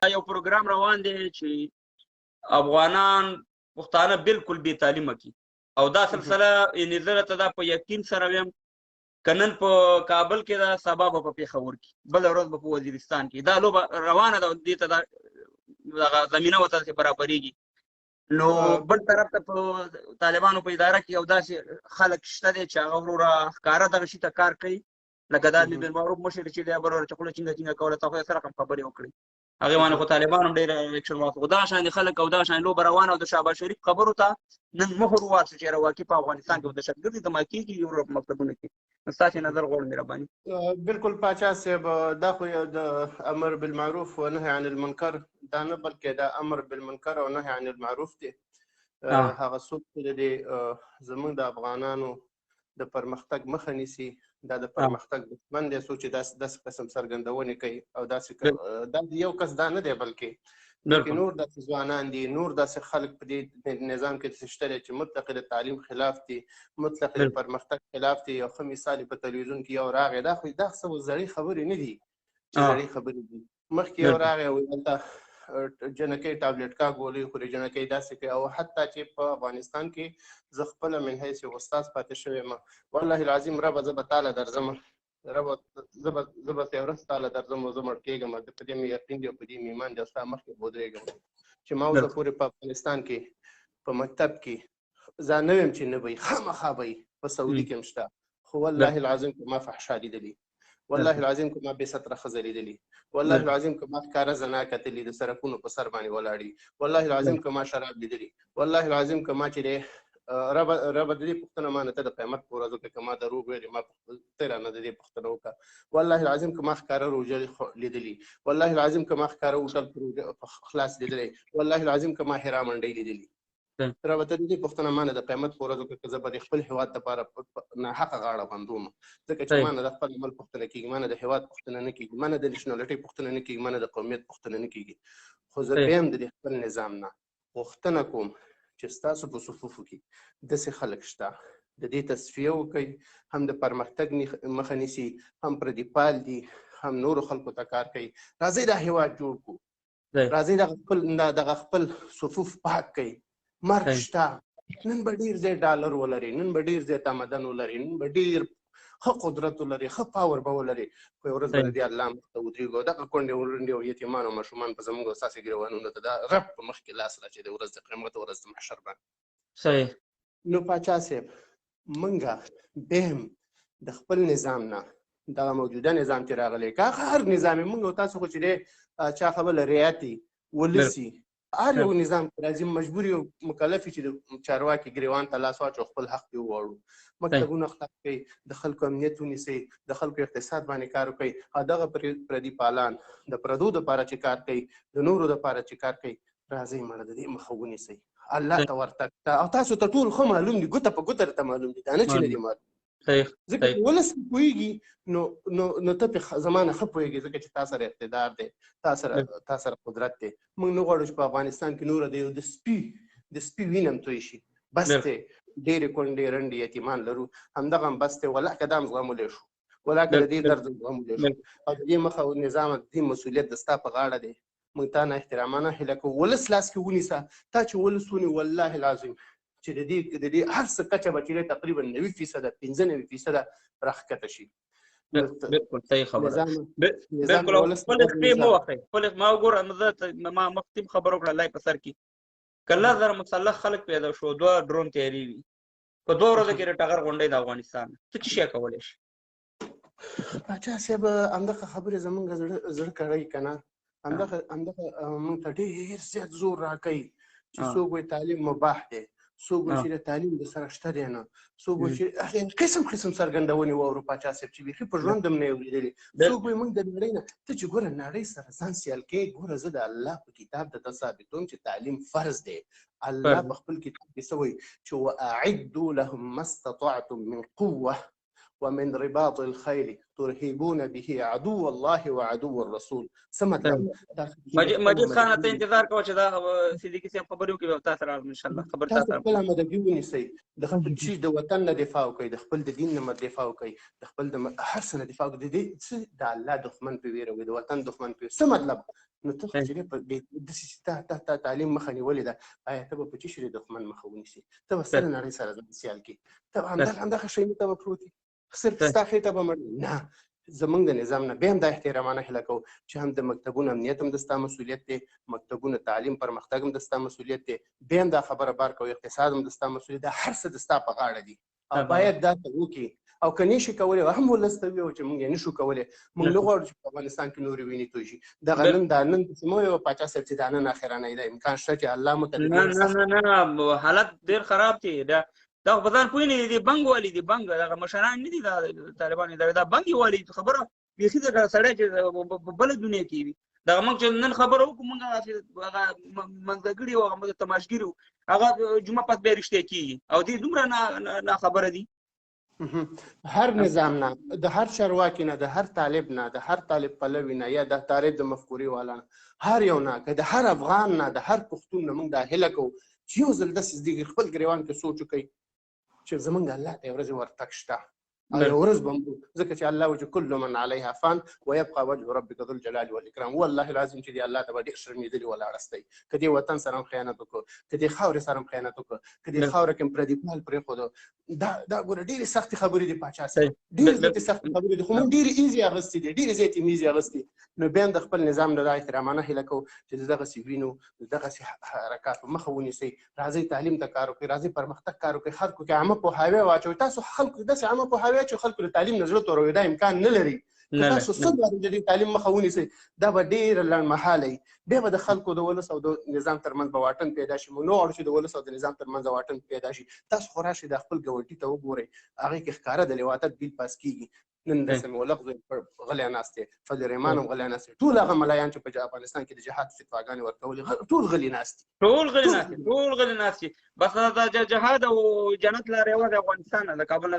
یو پروګرام روان دی چې افغانان پښتانه بالکل بې تعلیمه کی او دا سلسله یعنې زه راته دا په یقین سره ویم که نن په کابل کې ده سبا به په پېښور کې بله ورځ به په وزیرستان کې دا لوبه روانه ده دې ته دغه زمینه ورته برابرېږي. نو بل طرف ته په طالبانو په اداره کې یو داسې خلک شته دی چې هغه وروره ښکاره دغه شي ته کار کوي لکه دا د بالمعروف مشر چې دی بل ورته خوله چینګه چینګه کوله تا خو سره کوم خبرې وکړې هغې باندې خو طالبان هم ډېر اکشن واخلو خو دغه شانې خلک او دغه شانې لوبه روانه او د شهباز شریف خبرو ته نن مهر وواسو چې رواکي په افغانستان کې دهشتګردي دما کېږي یورپ مکتبونو کې. ستاسې نظر غواړم مهرباني. بالکل پاچا صاحب دا خو د امر بالمعروف و نهي عن المنکر دا نه بلکې دا امر بالمنکر او نهي عن المعروف دی. هغه څوک چې زموږ د افغانانو د پرمختګ مخه نیسي دا د پرمختګ دښمن دی څوک چې داسې قسم څرګندونې کوي او داسې دا یو کس دا نه دی بلکې نور داسې ځوانان دي نور داسې خلک په دې نظام کې شته دي چې مطلق د تعلیم خلاف دي مطلق د پرمختګ خلاف دي. یو ښه مثال په تلویزیون کې یو راغی دا خو دا څه زړې خبرې نه دي چې زړې خبرې دي. مخکې یو راغی وایي هلته جنکۍ ټابلیټ کا ګولۍ خوري جنکۍ داسې کوي او حتی چې په افغانستان کې زه خپله من حیث یو استاد پاتې شوی یم والله العظیم ربه زه به تاله درځم ربه زه به یو ورځ تاله درځم او زه مړ کېږم په دې مې یقین دی او په دې مې ایمان دی او ستا مخکې ودرېږم چې ما اوسه پورې په افغانستان کې په مکتب کې زه نه ویم چې نه به یې خامخا به یې په سعودي کې هم شته خو والله العظیم که ما فحشا لیدلي والله العظیم که ما بې ستره ښځه لیدلي والله العظیم که ما ښکاره زنا کتلي د سړکونو په سر باندې ولاړې والله العظیم که ما شراب لیدلي والله العظیم که ما چې دی ربه د دې پوښتنه ما نه ته د قیامت په ورځو کې که ما دروغ ویلې ما ته رانه د دې پوښتنه وکړه والله العظیم که ما ښکاره روژه لیدلي والله العظیم که ما ښکاره هوټل په خلاص لیدلی والله العظیم که ما حرا منډۍ لیدلي ربه ته د دې پوښتنه ما نه د قیامت په ورځو کې که زه به د خپل هېواد دپاره ناحقه غاړه بندوم ځکه چې ما نه د خپل عمل پوښتنه کېږي ما نه د هېواد پوښتنه نه کېږي ما نه د نېشنالټۍ پوښتنه نه کېږي ما نه د قومیت پوښتنه نه کېږي خو زه بیا هم د دې خپل نظام نه غوښتنه کوم چې ستاسو په صفوفو کې داسې خلک شته د دې تصفیه وکړئ هم د پرمختګ مخه نیسي هم پردیپال دي هم نورو خلکو ته کار کوي راځئ دا هېواد جوړ کړو راځئ دغه خپل صفوف پاک کړئ مرګ شته نن به ډېر ځای ډالر ولري نن به ډېر ځای تمدن ولري نن به ډېر ښه قدرت ولري ښه پاور به ولري خو یو ورځ به د دې الله مخ ته ودرېږو دغه کونډې ورنډې او یتیمان او ماشومان په زموږ او ستاسې ګرېوانونو ته دا رب په مخ کې لاس راچوي د ورځ د قیامت ورځ د محشر باندې صحیح. نو پاچا صاحب موږ بیا هم د خپل نظام نه دغه موجوده نظام چې راغلی که هر نظام موږ او تاسو خو چې دی چا خبره رعایت ولسي هر یو نظام کې راځي مجبور یو مکلف چې د چارواکي ګریوان ته لاس واچو خپل حق دې وغواړو مکتبونه خلاص کوي د خلکو امنیت ونیسئ د خلکو اقتصاد باندې کار وکړئ او دغه پردي پالان د پردو دپاره چې کار کوي د نورو دپاره چې کار کوي راځئ مړه د دې مخه ونیسئ الله ته ورتګ او تاسو ته ټول ښه معلوم دي ګوته په ګوته درته معلوم دي دا نه چې نه دي معلوم ځکه چې ولس پوهېږي نو ته پې زما نه ښه پوهېږي ځکه چې تا سره اقتدار دی تا سره قدرت دی موږ نه غواړو چې په افغانستان کې نوره د سپي وینه هم توی شي بس دی ډېرې کونډې رنډې یتیمان لرو همدغه هم بس دی والله که دا هم زغمولی شو والله که د دې درد زغمولی شو او د دې مخه نظام د دې مسؤلیت د ستا په غاړه دی موږ تا نه احترامانه هیله کوو ولس لاس کې ونیسه تا چې ولس ونیو والله العظیم چې د دې هر څه کچه به چې تقریبا 90% 95% راښکته شي. بالکل صحیح خبره بالکل خپل خپې مو وخی خپل ما وګوره ما مختم خبر وکړه لای په سر کې کله زر مسلح خلک پیدا شو دوه ډرون تیاری وي په دوه ورځو کې ټغر غونډې د افغانستان څه چې شي کولی شي پاچا صاحب همدغه خبرې زموږ زړه کړی که نه همدغه موږ ته ډېر زیات زور راکوي چې څوک وایي تعلیم مباح دی څوک وایي چې د تعلیم د سره شته دی نه څوک وایي چې قسم څرګندونې واورو پاچا صاحب چې بیخي په ژوند هم نه یې اورېدلې څوک وایي موږ د نړۍ نه ته چې ګوره نړۍ سره ځان سیال کوې ګوره زه د الله په کتاب درته ثابتوم چې تعلیم فرض دی الله په خپل کتاب کې څه وایي چې واعدوا لهم ما استطعتم من قوه ومن رباط الخيل ترهبون به عدو الله وعدو الرسول. څه مطلب؟ مجید خان ته انتظار کوه چې دا صدیقي صاحب خبرې وکړي او تاسو راغلم ان شاء الله خبر تاسو خپل مددي ونیسئ، د خپل شي د وطن نه دفاع وکړئ، د خپل د دین نه دفاع وکړئ، د خپل د هر څه نه دفاع وکړئ. د الله دښمن په ویره وي، د وطن دښمن په څه مطلب؟ نو ته چې په داسې تا تعلیم مخه نیولې ده، آیا ته به په چی شي د دښمن مخه ونیسي؟ ته به سره نړۍ سره ځان سیال کړي، ته همدغه شی ته به پروت وي، صرف ستا خېټه به مړ نه. زمونږ د نظام نه بیا هم دا احترامانه هیله کوو چې هم د مکتبونو امنیت هم د ستا مسؤلیت دی، مکتبونو تعلیم پرمختګ هم د ستا مسؤلیت دی، بیا هم دا خبره بار کوو اقتصاد هم د ستا مسؤلیت دی، هر څه د ستا په غاړه دي او باید دا ته وکړي. او که نه شي کولی هم ولس ته ووایو چې موږ یې نه شو کولی، موږ نه غواړو چې په افغانستان کې نورې وینې توی شي. دغه نن داسې مه وایو پاچا صاحب چې دا نن اخرنی دی، امکان شته چې الله مو نه حالت ډېر خراب دی. دا په ځان پوه نه دي، د بنګ والي دي، بنګ دغه مشران نه دي د طالبانو، دا بنګ والي خبره بیخي د سړی چې په بله دنیا کې وي. دغه موږ چې نن خبره وکړو موږ هغه منځګړي او هغه تماشګري وو، هغه جمعه پس بیا رښتیا کېږي او دې دومره ناخبره دي. هر نظام نه، د هر چارواکي نه، د هر طالب نه، د هر طالب پلوي نه یا د طالب د مفکورې والا نه، هر یو نه، که د هر افغان نه، د هر پښتون نه موږ دا هیله کوو چې یو ځل داسې د خپل ګریوان کې سوچ وکړي چې زمونږ الله ته یو ورځ ورتګ شته او یو ورځ به مرو، ځکه چې الله وایي کل من علیها فان ویبقى وجه ربک ذو الجلال والاکرام. والله العظیم چې دی الله ته به ډېر شرمېدلي ولاړ ستی، که دې وطن سره هم خیانت وکړو، که دې خاورې سره هم خیانت وکړو، که دې خاوره کې هم پردي پال پرېښودو. دا ګوره ډېرې سختې خبرې دي پاچا صاحب، ډېرې زیاتې سختې خبرې دي، خو موږ ډېرې ایزي اخیستې دي، ډېرې زیاتې مې ایزي اخیستې. نو بیا هم د خپل نظام نه دا احترامانه هیله کوو چې د دغسې وینو د دغسې حرکاتو مخه ونیسئ. راځئ تعلیم ته کار وکړئ، راځئ پرمختګ کار وکړئ، خلکو کې عامه پوهاوی واچوئ. تاسو خلکو داسې عامه پوهاوی چې خلکو د تعلیم نه زړه توروي، دا امکان نه لري. که تاسو څه د تعلیم مخه ونیسئ دا به ډېره لنډمهاله وي، بیا به د خلکو د ولس او د نظام ترمنځ به واټن پیدا شي. موږ نه غواړو چې د ولس او د نظام ترمنځ واټن پیدا شي. تاسو خو راشئ د خپل ګاونډي ته وګورئ، هغې کې ښکاره د لواطت بیل پاس کېږي. نن د سمیع الله زوی غلی ناست دی، فضل الرحمن هم غلی ناست دی، ټول هغه ملایان چې په افغانستان کې د جهاد فتواګانې ورکولې ټول غلي ناست دي، ټول غلي ناست دي. بس د جهاد او جنت لاره یوازې افغانستان نه، د کابل نه.